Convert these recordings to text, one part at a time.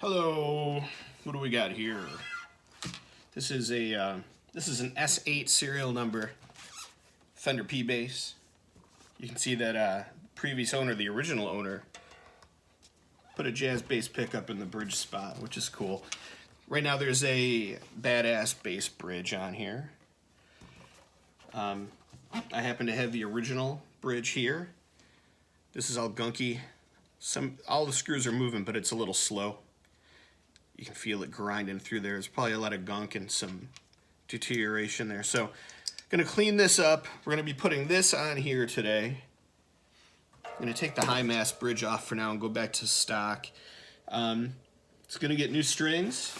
Hello, what do we got here? This is an S8 serial number Fender P bass. You can see that previous owner, the original owner, put a jazz bass pickup in the bridge spot, which is cool. Right now there's a badass bass bridge on here. I happen to have the original bridge here. This is all gunky. All the screws are moving, but it's a little slow. You can feel it grinding through there. There's probably a lot of gunk and some deterioration there. So I'm gonna clean this up. We're gonna be putting this on here today. I'm gonna take the high mass bridge off for now and go back to stock. It's gonna get new strings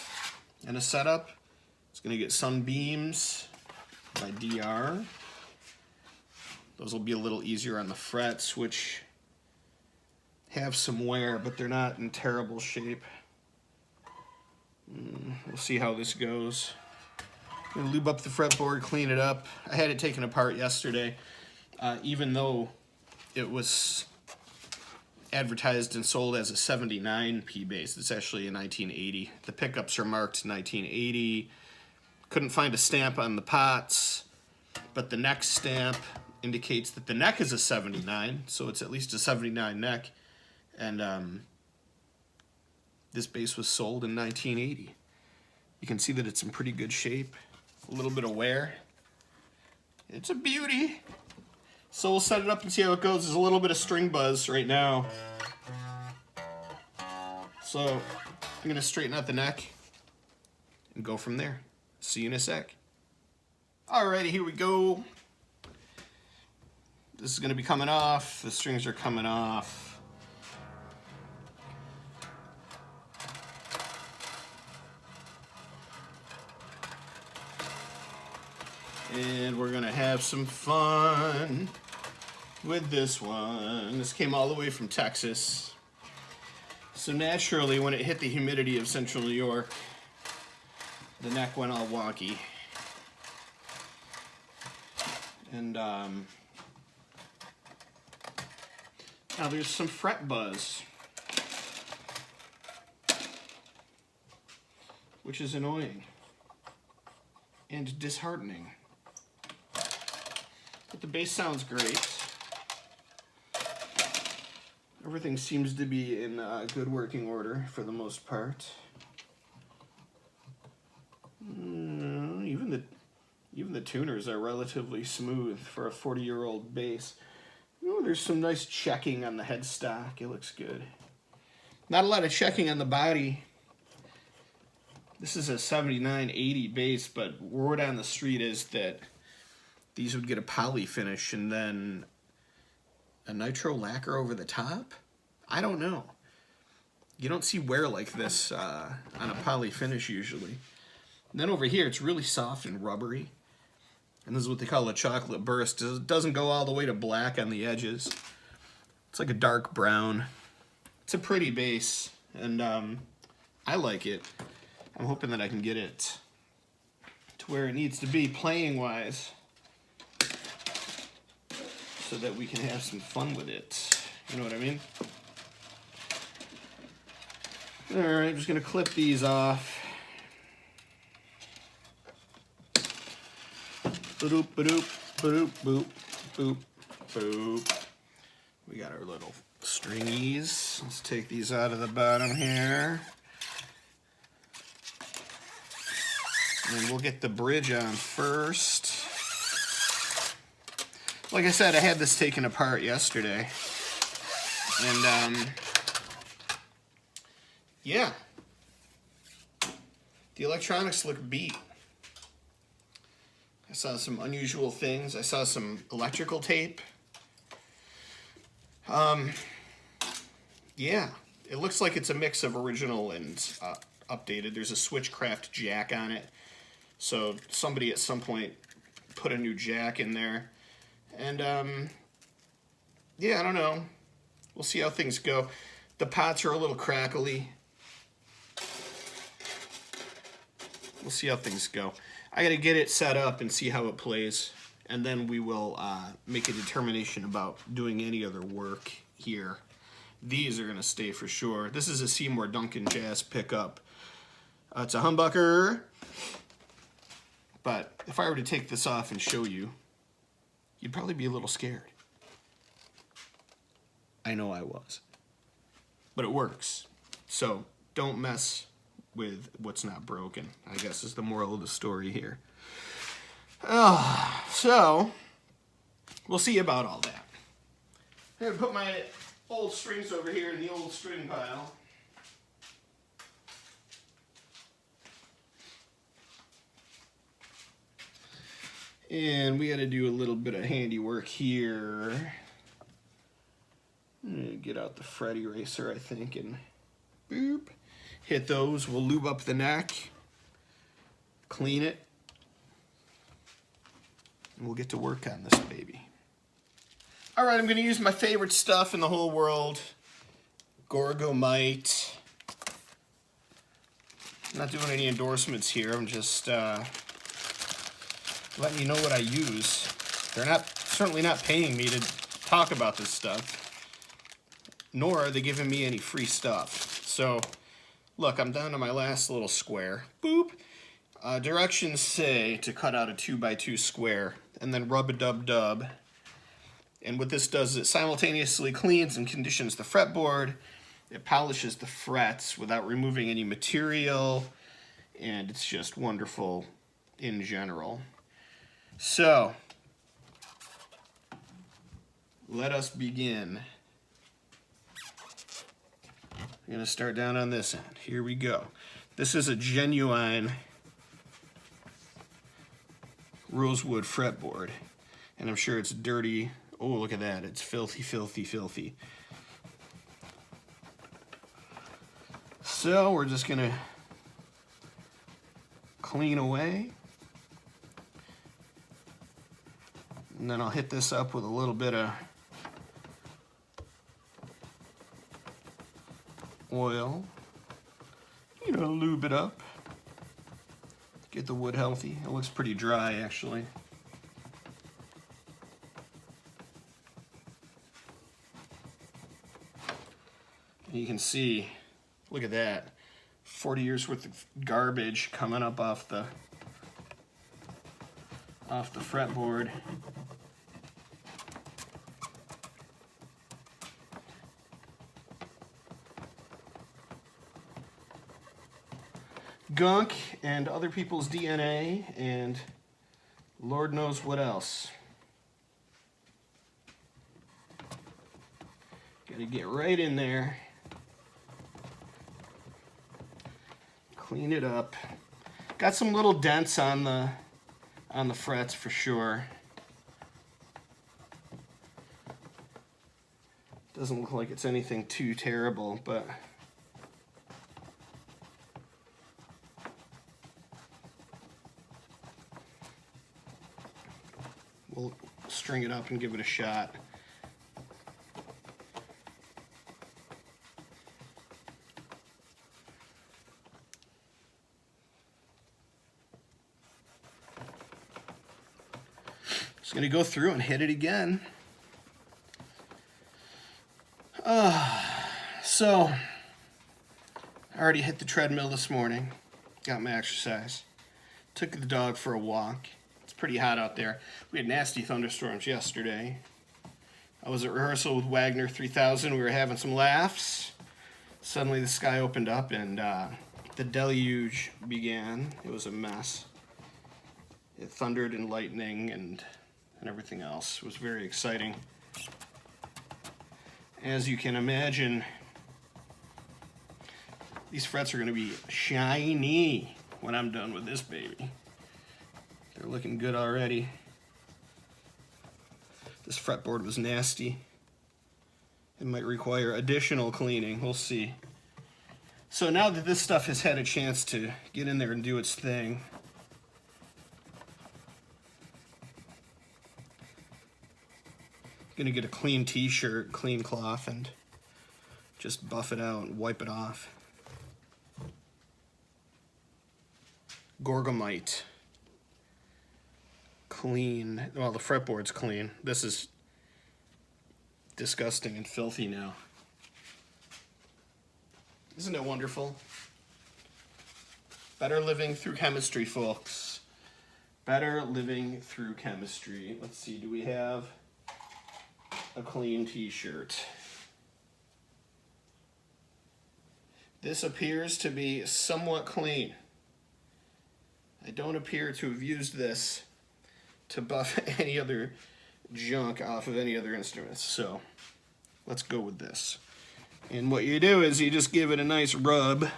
and a setup. It's gonna get Sunbeams by DR. Those will be a little easier on the frets, which have some wear, but they're not in terrible shape. We'll see how this goes. I'm gonna lube up the fretboard, clean it up. I had it taken apart yesterday, even though it was advertised and sold as a 79 P bass. It's actually a 1980. The pickups are marked 1980. Couldn't find a stamp on the pots, but the neck stamp indicates that the neck is a 79, so it's at least a 79 neck. And this bass was sold in 1980. You can see that it's in pretty good shape. A little bit of wear. It's a beauty. So we'll set it up and see how it goes. There's a little bit of string buzz right now. So I'm gonna straighten out the neck and go from there. See you in a sec. Alrighty, here we go. This is gonna be coming off. The strings are coming off. And we're gonna have some fun with this one. This came all the way from Texas. So naturally, when it hit the humidity of central New York, the neck went all wonky. And now there's some fret buzz, which is annoying and disheartening. But the bass sounds great. Everything seems to be in good working order for the most part. Even the tuners are relatively smooth for a 40-year-old bass. Oh, there's some nice checking on the headstock. It looks good. Not a lot of checking on the body. This is a 7980 bass, but word on the street is that these would get a poly finish and then a nitro lacquer over the top? I don't know. You don't see wear like this on a poly finish usually. And then over here, it's really soft and rubbery. And this is what they call a chocolate burst. It doesn't go all the way to black on the edges. It's like a dark brown. It's a pretty bass, and I like it. I'm hoping that I can get it to where it needs to be playing-wise, so that we can have some fun with it. You know what I mean? Alright, just gonna clip these off. Ba-doop, ba-doop, ba-doop, boop, boop, boop. We got our little stringies. Let's take these out of the bottom here. And we'll get the bridge on first. Like I said, I had this taken apart yesterday. And, yeah. The electronics look beat. I saw some unusual things. I saw some electrical tape. Yeah. It looks like it's a mix of original and updated. There's a Switchcraft jack on it. So somebody at some point put a new jack in there. And, yeah, I don't know. We'll see how things go. The pots are a little crackly. We'll see how things go. I gotta get it set up and see how it plays. And then we will make a determination about doing any other work here. these are gonna stay for sure. This is a Seymour Duncan jazz pickup. It's a humbucker, but if I were to take this off and show you, you'd probably be a little scared. I know I was. But it works. So don't mess with what's not broken, I guess is the moral of the story here. So we'll see about all that. I'm gonna put my old strings over here in the old string pile. And we gotta do a little bit of handiwork here. Get out the fret eraser, I think, and boop. Hit those. We'll lube up the neck, clean it, and we'll get to work on this baby. All right, I'm going to use my favorite stuff in the whole world, Gorgomite. I'm not doing any endorsements here. I'm just letting you know what I use. They're certainly not paying me to talk about this stuff, nor are they giving me any free stuff. So, look, I'm down to my last little square. Boop. Directions say to cut out a 2x2 square and then rub a dub-dub. And what this does is it simultaneously cleans and conditions the fretboard. It polishes the frets without removing any material. And it's just wonderful in general. So, let us begin. I'm going to start down on this end. Here we go. This is a genuine rosewood fretboard. And I'm sure it's dirty. Oh, look at that. It's filthy, filthy, filthy. So we're just going to clean away. And then I'll hit this up with a little bit of oil, you know, lube it up, get the wood healthy. It looks pretty dry, actually. And you can see, look at that, 40 years worth of garbage coming up off the fretboard. Gunk and other people's DNA and Lord knows what else. Gotta get right in there, clean it up. Got some little dents on the frets for sure. Doesn't look like it's anything too terrible, but we'll string it up and give it a shot. Just gonna go through and hit it again. So I already hit the treadmill this morning, got my exercise, took the dog for a walk. It's pretty hot out there. We had nasty thunderstorms yesterday. I was at rehearsal with Wagner 3000. We were having some laughs. Suddenly the sky opened up and the deluge began. It was a mess. It thundered and lightning and everything else. It was very exciting. As you can imagine, these frets are going to be shiny when I'm done with this baby. They're looking good already. This fretboard was nasty. It might require additional cleaning. We'll see. So now that this stuff has had a chance to get in there and do its thing, I'm gonna get a clean t-shirt, clean cloth, and just buff it out and wipe it off. Gorgomite. Clean. Well, the fretboard's clean. This is disgusting and filthy now. Isn't it wonderful? Better living through chemistry, folks. Better living through chemistry. Let's see, do we have a clean t-shirt? This appears to be somewhat clean. I don't appear to have used this to buff any other junk off of any other instruments. So let's go with this. And what you do is you just give it a nice rub.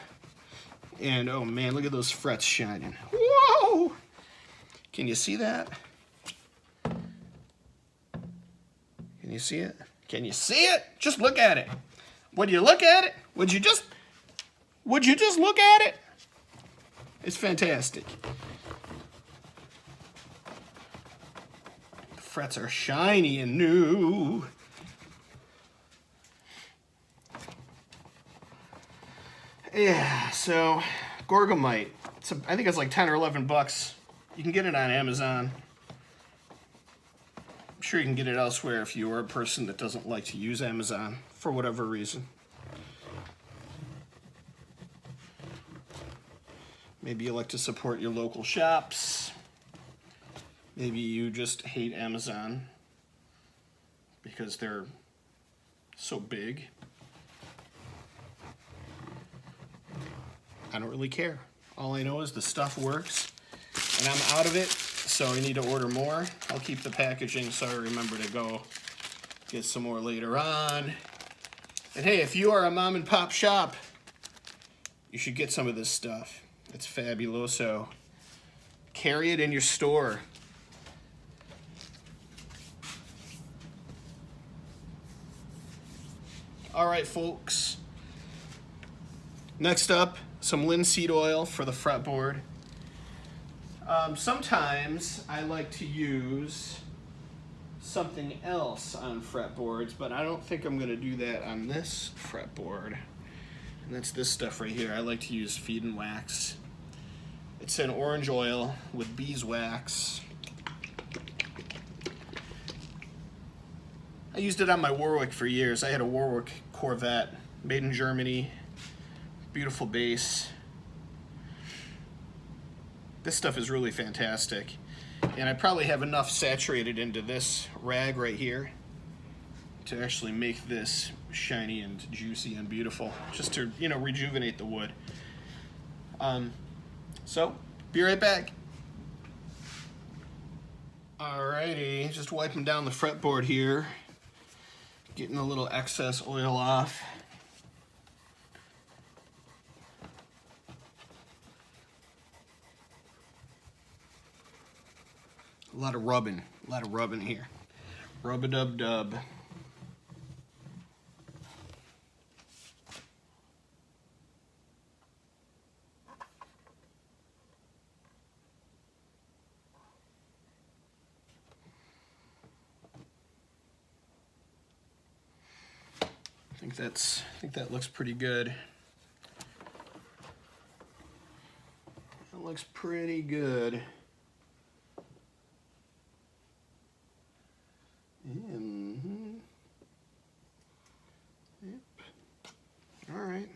And oh man, look at those frets shining. Whoa! Can you see that? Can you see it? Can you see it? Just look at it. Would you look at it? Would you just look at it? It's fantastic. The frets are shiny and new. Yeah, so Gorgomite. I think it's like 10 or 11 bucks. You can get it on Amazon. I'm sure you can get it elsewhere if you are a person that doesn't like to use Amazon for whatever reason. Maybe you like to support your local shops. Maybe you just hate Amazon because they're so big. I don't really care. All I know is the stuff works and I'm out of it, so I need to order more. I'll keep the packaging so I remember to go get some more later on. And hey, if you are a mom and pop shop, you should get some of this stuff. It's fabuloso. Carry it in your store. All right, folks. Next up, some linseed oil for the fretboard. Sometimes I like to use something else on fretboards, but I don't think I'm gonna do that on this fretboard. And that's this stuff right here. I like to use feed and wax. It's an orange oil with beeswax. I used it on my Warwick for years. I had a Warwick Corvette, made in Germany. Beautiful bass. This stuff is really fantastic. And I probably have enough saturated into this rag right here to actually make this shiny and juicy and beautiful, just to, you know, rejuvenate the wood. So, be right back. Alrighty, just wiping down the fretboard here, getting a little excess oil off. A lot of rubbing here. Rub-a-dub-dub. I think that looks pretty good. That looks pretty good. Mm-hmm. Yep. All right.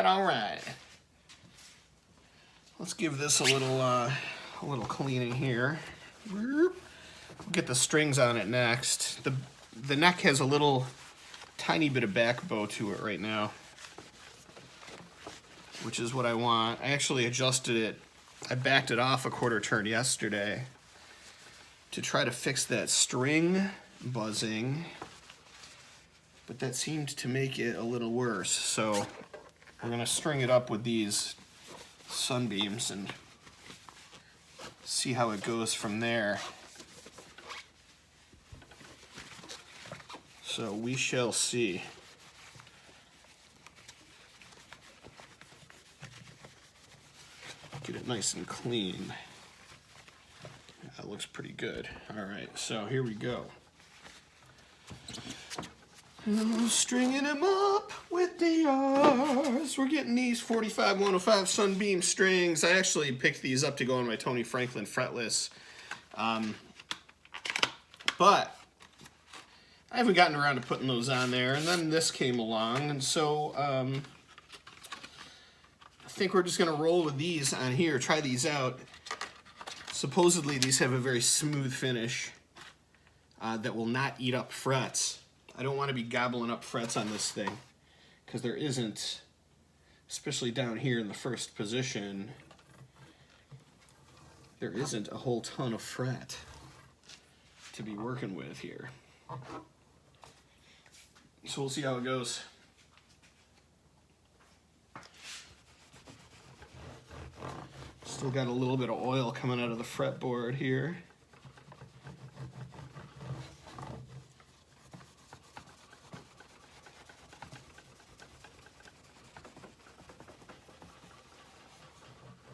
All right. Let's give this a little cleaning here. We'll get the strings on it next. The neck has a little tiny bit of back bow to it right now, which is what I want. I actually adjusted it. I backed it off a quarter turn yesterday to try to fix that string buzzing, but that seemed to make it a little worse. So we're gonna string it up with these Sunbeams and see how it goes from there. So we shall see. Get it nice and clean. That looks pretty good. All right, so here we go. Stringing them up with DRs. We're getting these 45 105 Sunbeam strings. I actually picked these up to go on my Tony Franklin fretless. But I haven't gotten around to putting those on there. And then this came along. And so I think we're just going to roll with these on here. Try these out. Supposedly these have a very smooth finish that will not eat up frets. I don't want to be gobbling up frets on this thing because there isn't, especially down here in the first position, there isn't a whole ton of fret to be working with here. So we'll see how it goes. Still got a little bit of oil coming out of the fretboard here.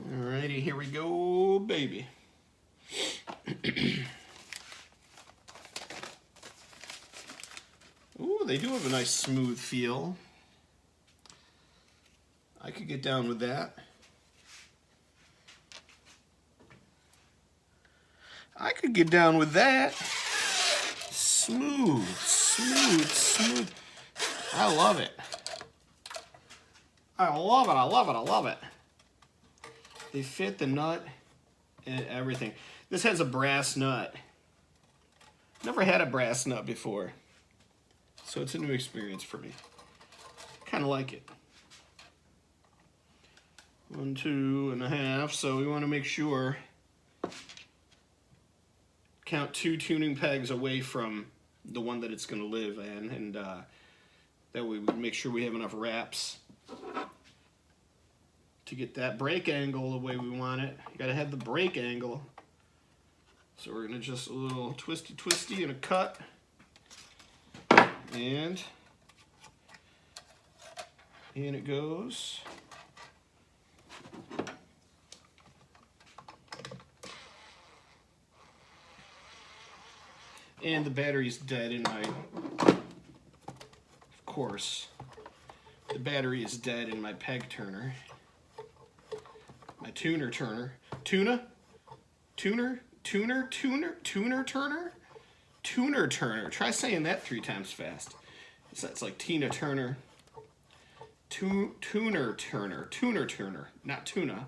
Alrighty, here we go, baby. Ooh, they do have a nice smooth feel. I could get down with that. I could get down with that. Smooth, smooth, smooth. I love it. I love it, I love it, I love it. They fit the nut and everything. This has a brass nut. Never had a brass nut before. So it's a new experience for me. Kind of like it. 1, 2.5. So we want to make sure. Count 2 tuning pegs away from the one that it's going to live in. And that way we make sure we have enough wraps to get that break angle the way we want it. You gotta have the break angle. So we're gonna just a little twisty and a cut. And in it goes. And the battery's dead in my, of course, the battery is dead in my peg turner. My tuner turner. Tuner turner? Try saying that 3 times fast. So that's like Tina Turner. Tuner turner. Not tuna.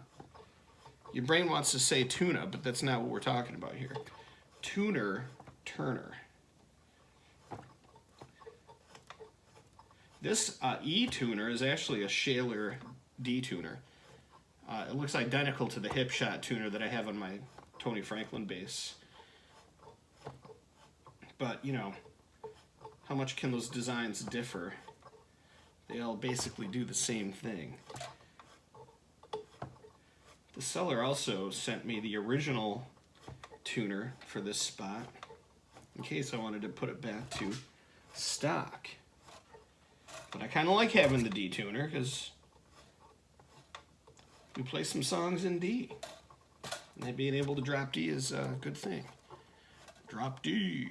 Your brain wants to say tuna, but that's not what we're talking about here. Tuner turner. This E tuner is actually a Shaler D tuner. It looks identical to the hip shot tuner that I have on my Tony Franklin bass. But, you know, how much can those designs differ? They all basically do the same thing. The seller also sent me the original tuner for this spot in case I wanted to put it back to stock. But I kind of like having the D tuner because we play some songs in D. And being able to drop D is a good thing. Drop D.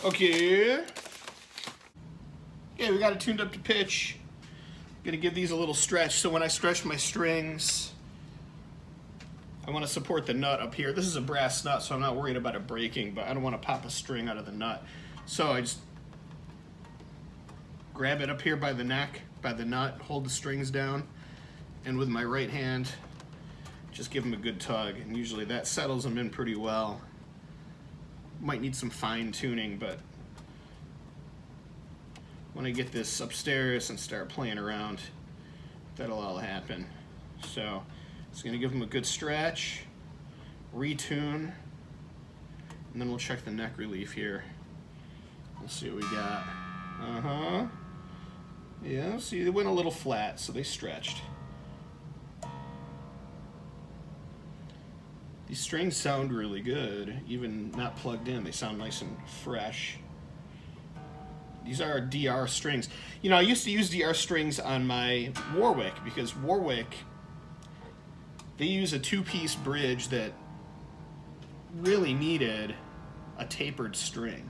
Okay. Okay, we got it tuned up to pitch. I'm gonna give these a little stretch. So when I stretch my strings, I want to support the nut up here. This is a brass nut, so I'm not worried about it breaking, but I don't want to pop a string out of the nut. So I just grab it up here by the neck, by the nut, hold the strings down, and with my right hand, just give them a good tug. And usually that settles them in pretty well. Might need some fine tuning, but when I get this upstairs and start playing around, that'll all happen. So it's gonna give them a good stretch, retune, and then we'll check the neck relief here. We'll see what we got. Yeah, see, they went a little flat, so they stretched. These strings sound really good, even not plugged in. They sound nice and fresh. These are DR strings. You know, I used to use DR strings on my Warwick because Warwick They use a two-piece bridge that really needed a tapered string.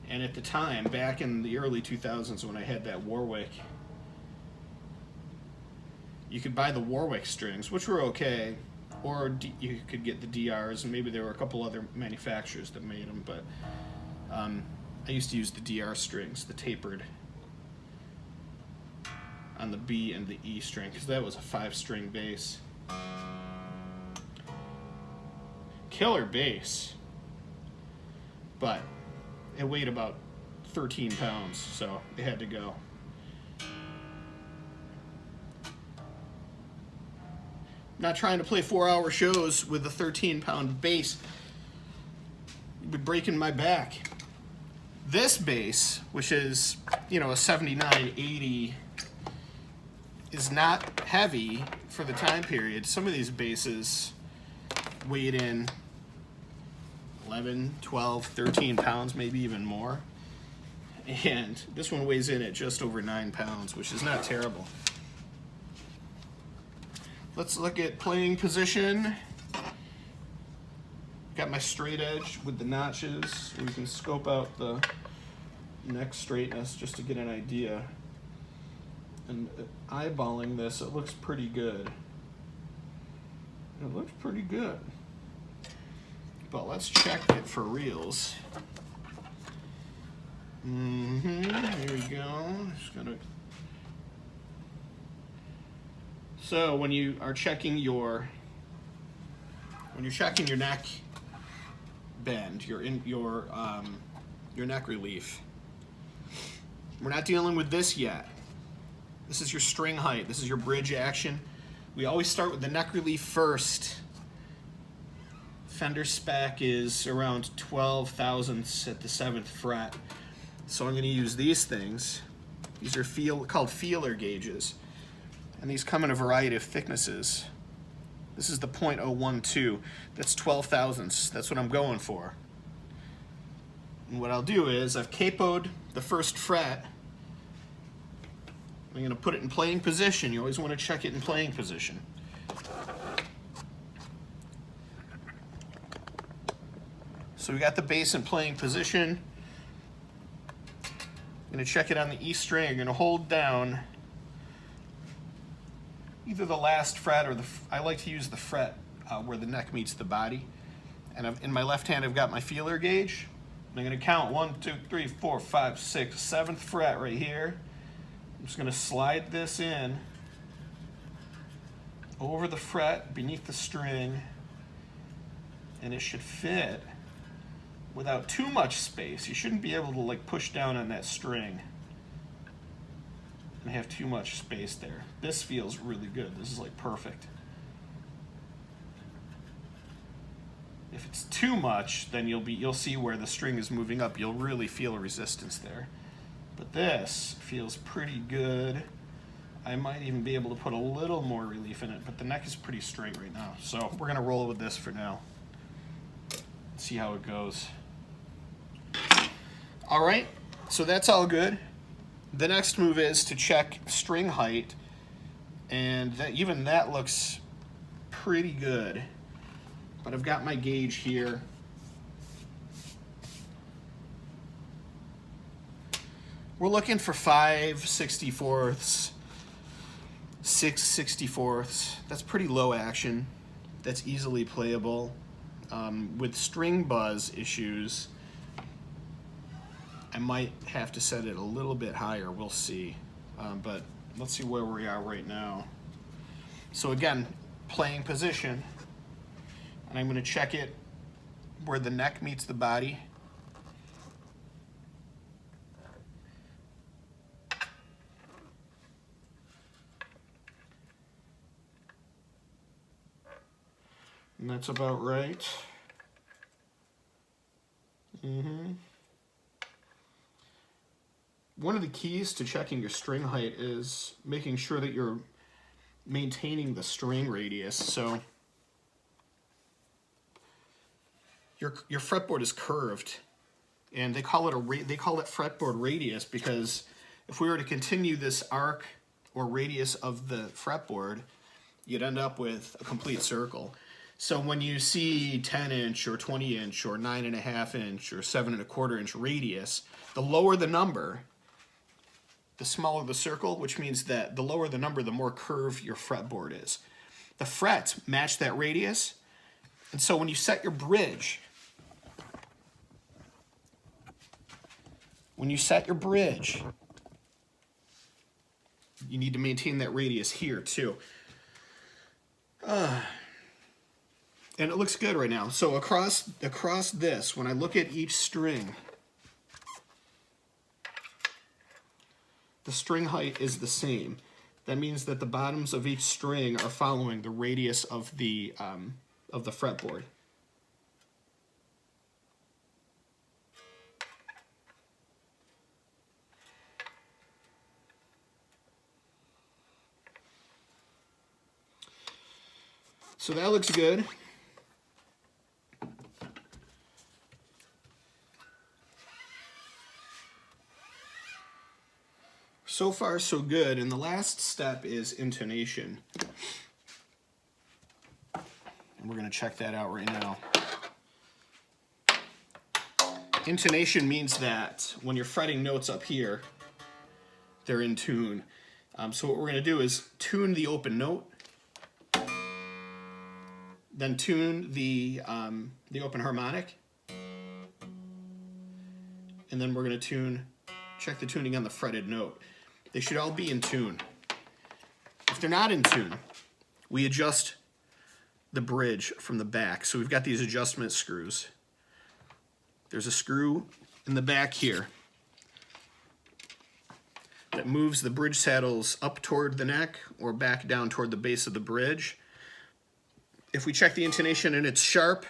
And at the time, back in the early 2000s when I had that Warwick, you could buy the Warwick strings, which were okay, or you could get the DRs, and maybe there were a couple other manufacturers that made them, but I used to use the DR strings, the tapered, on the B and the E string, because that was a 5-string bass. Killer bass, but it weighed about 13 pounds, so it had to go. Not trying to play 4-hour shows with a 13-pound bass. You'd be breaking my back. This bass, which is, you know, a 79-80, is not heavy for the time period. Some of these basses weighed in 11, 12, 13 pounds, maybe even more. And this one weighs in at just over 9 pounds, which is not terrible. Let's look at playing position. Got my straight edge with the notches. We can scope out the neck straightness just to get an idea. And eyeballing this, it looks pretty good. It looks pretty good. But let's check it for reals. Here we go. Just gonna. So when you are checking your neck bend, your neck relief, we're not dealing with this yet. This is your string height. This is your bridge action. We always start with the neck relief first. Fender spec is around 12 thousandths at the 7th fret. So I'm going to use these things. These are called feeler gauges. And these come in a variety of thicknesses. This is the .012. That's 12 thousandths. That's what I'm going for. And what I'll do is I've capoed the 1st fret. I'm going to put it in playing position. You always want to check it in playing position. So we got the bass in playing position. I'm going to check it on the E string. I'm going to hold down either the last fret or I like to use the fret where the neck meets the body. And in my left hand I've got my feeler gauge. I'm going to count 1, 2, 3, 4, 5, 6, 7th fret right here. I'm just going to slide this in over the fret beneath the string, and it should fit without too much space. You shouldn't be able to like push down on that string and have too much space there. This feels really good. This is like perfect. If it's too much, then you'll see where the string is moving up. You'll really feel a resistance there. But this feels pretty good. I might even be able to put a little more relief in it, but the neck is pretty straight right now. So we're gonna roll with this for now. See how it goes. All right, so that's all good. The next move is to check string height, and even that looks pretty good. But I've got my gauge here. We're looking for 5/64ths, 6/64ths. That's pretty low action. That's easily playable. With string buzz issues, I might have to set it a little bit higher. We'll see. But let's see where we are right now. So again, playing position. And I'm going to check it where the neck meets the body. And that's about right. One of the keys to checking your string height is making sure that you're maintaining the string radius. So your fretboard is curved, and they call it fretboard radius because if we were to continue this arc or radius of the fretboard, you'd end up with a complete circle. So when you see 10-inch or 20-inch or 9.5-inch or 7.25-inch radius, the lower the number, the smaller the circle, which means that the lower the number, the more curved your fretboard is. The frets match that radius, and so when you set your bridge, you need to maintain that radius here too. And it looks good right now. So across this, when I look at each string, the string height is the same. That means that the bottoms of each string are following the radius of the fretboard. So that looks good. So far, so good. And the last step is intonation. And we're going to check that out right now. Intonation means that when you're fretting notes up here, they're in tune. So what we're going to do is tune the open note, then tune the open harmonic, and then we're going to check the tuning on the fretted note. They should all be in tune. If they're not in tune, we adjust the bridge from the back. So we've got these adjustment screws. There's a screw in the back here that moves the bridge saddles up toward the neck or back down toward the base of the bridge. If we check the intonation and it's sharp,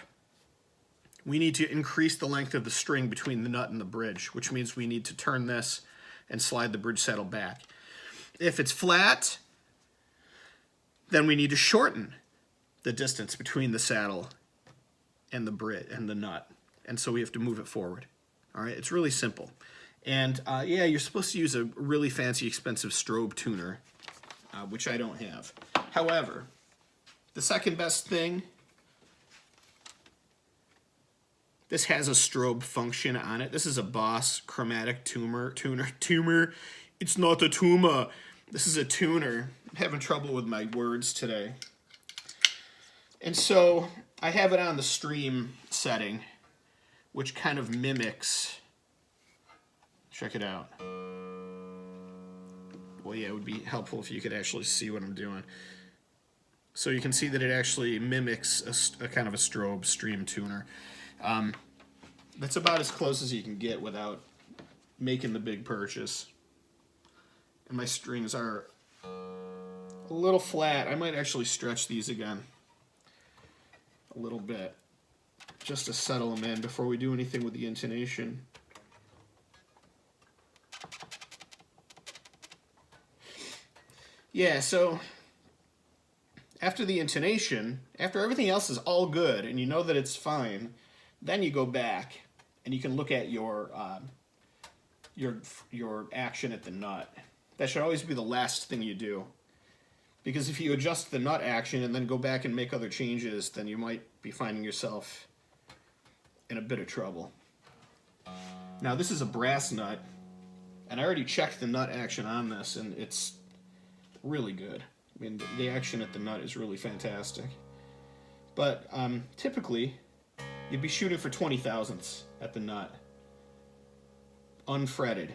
we need to increase the length of the string between the nut and the bridge, which means we need to turn this and slide the bridge saddle back. If it's flat, then we need to shorten the distance between the saddle and the bridge and the nut. And so we have to move it forward. All right, it's really simple. And yeah, you're supposed to use a really fancy, expensive strobe tuner, which I don't have. However, the second best thing, this has a strobe function on it. This is a Boss chromatic tuner. It's not a tuner. This is a tuner. I'm having trouble with my words today. And so I have it on the stream setting, which kind of mimics. Check it out. Well, yeah, it would be helpful if you could actually see what I'm doing. So you can see that it actually mimics a kind of a strobe stream tuner. That's about as close as you can get without making the big purchase. And my strings are a little flat. I might actually stretch these again a little bit just to settle them in before we do anything with the intonation. Yeah, so after the intonation, after everything else is all good and you know that it's fine, then you go back and you can look at your action at the nut. That should always be the last thing you do. Because if you adjust the nut action and then go back and make other changes, then you might be finding yourself in a bit of trouble. Now this is a brass nut, and I already checked the nut action on this, and it's really good. I mean, the action at the nut is really fantastic. But typically, you'd be shooting for 20 thousandths at the nut, unfretted.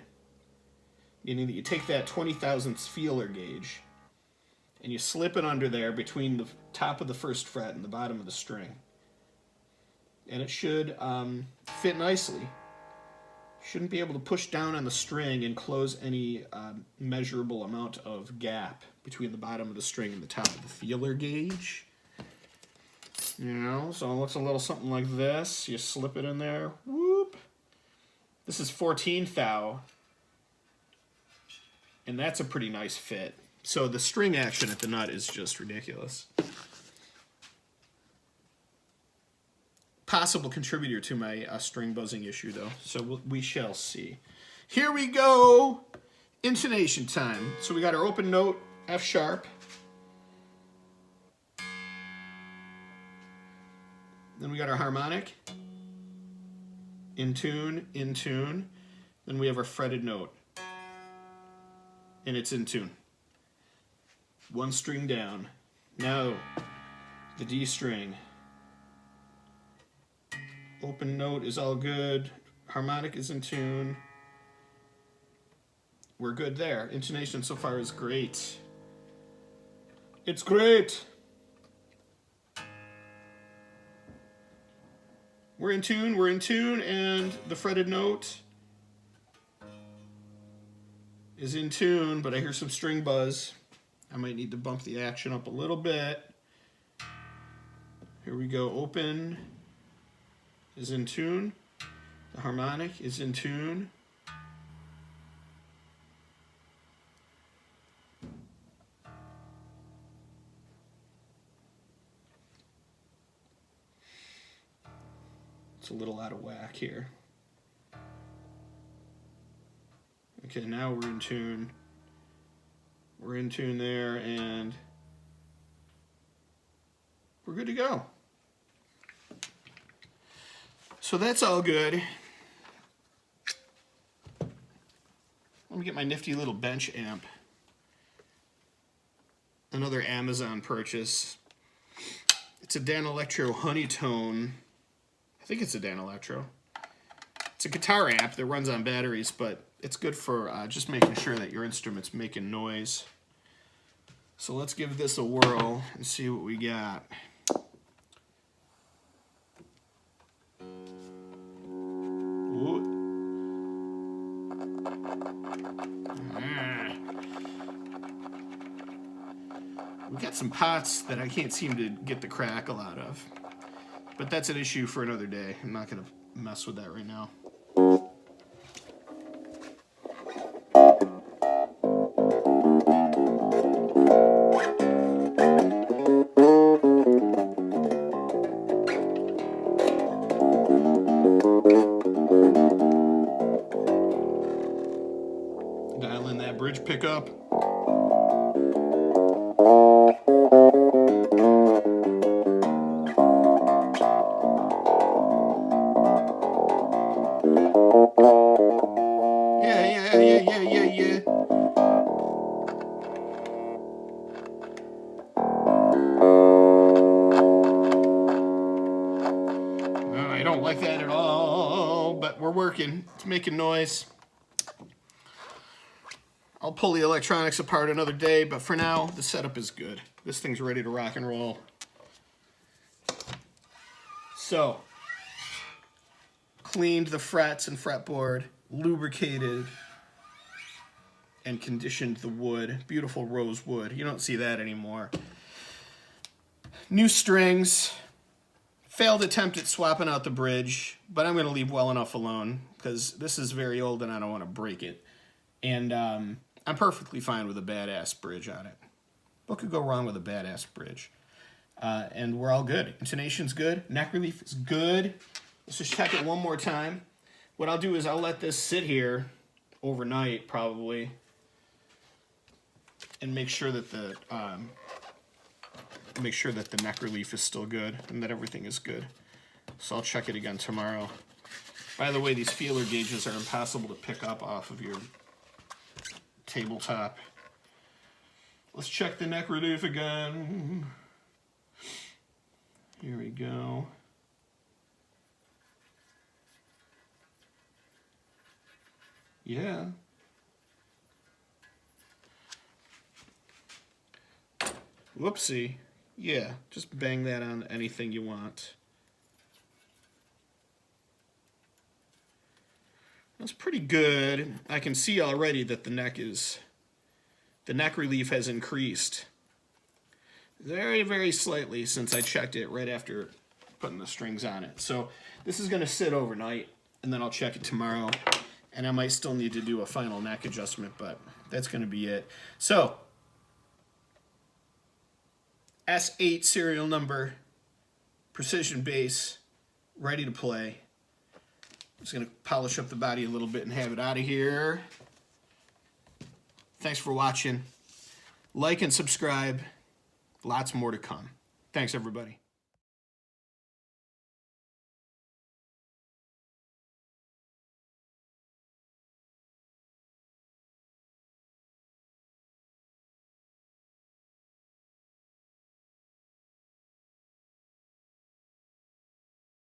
Meaning that you take that 20 thousandths feeler gauge and you slip it under there between the top of the first fret and the bottom of the string. And it should fit nicely. Shouldn't be able to push down on the string and close any measurable amount of gap between the bottom of the string and the top of the feeler gauge. You know, so it looks a little something like this. You slip it in there, whoop. This is 14 thou, and that's a pretty nice fit. So the string action at the nut is just ridiculous. Possible contributor to my string buzzing issue, though, so we shall see. Here we go! Intonation time. So we got our open note, F sharp. Then we got our harmonic. In tune, in tune. Then we have our fretted note. And it's in tune. One string down. Now, the D string. Open note is all good. Harmonic is in tune. We're good there. Intonation so far is great. It's great. We're in tune, and the fretted note is in tune, but I hear some string buzz. I might need to bump the action up a little bit. Here we go. Open is in tune. The harmonic is in tune. It's a little out of whack here. Okay, now we're in tune. We're in tune there, and we're good to go. So that's all good. Let me get my nifty little bench amp. Another Amazon purchase. It's a Dan Electro Honeytone. I think it's a Dan Electro. It's a guitar amp that runs on batteries, but it's good for just making sure that your instrument's making noise. So let's give this a whirl and see what we got. We got some pots that I can't seem to get the crackle out of. But that's an issue for another day. I'm not going to mess with that right now. Dial in that bridge pickup. Yeah. No, I don't like that at all, but we're working. It's making noise. I'll pull the electronics apart another day, but for now, the setup is good. This thing's ready to rock and roll. So, cleaned the frets and fretboard, lubricated, and conditioned the wood. Beautiful rose wood. You don't see that anymore. New strings. Failed attempt at swapping out the bridge, but I'm going to leave well enough alone because this is very old and I don't want to break it. And I'm perfectly fine with a badass bridge on it. What could go wrong with a badass bridge? And we're all good. Intonation's good. Neck relief is good. Let's just check it one more time. What I'll do is I'll let this sit here overnight probably and make sure that the neck relief is still good and that everything is good. So I'll check it again tomorrow. By the way, these feeler gauges are impossible to pick up off of your tabletop. Let's check the neck relief again. Here we go. Yeah. Whoopsie. Yeah, just bang that on anything you want. That's pretty good. I can see already that the neck relief has increased very, very slightly since I checked it right after putting the strings on it. So this is going to sit overnight, and then I'll check it tomorrow. And I might still need to do a final neck adjustment, but that's going to be it. So, S8 serial number, precision bass, ready to play. I'm just going to polish up the body a little bit and have it out of here. Thanks for watching. Like and subscribe. Lots more to come. Thanks, everybody.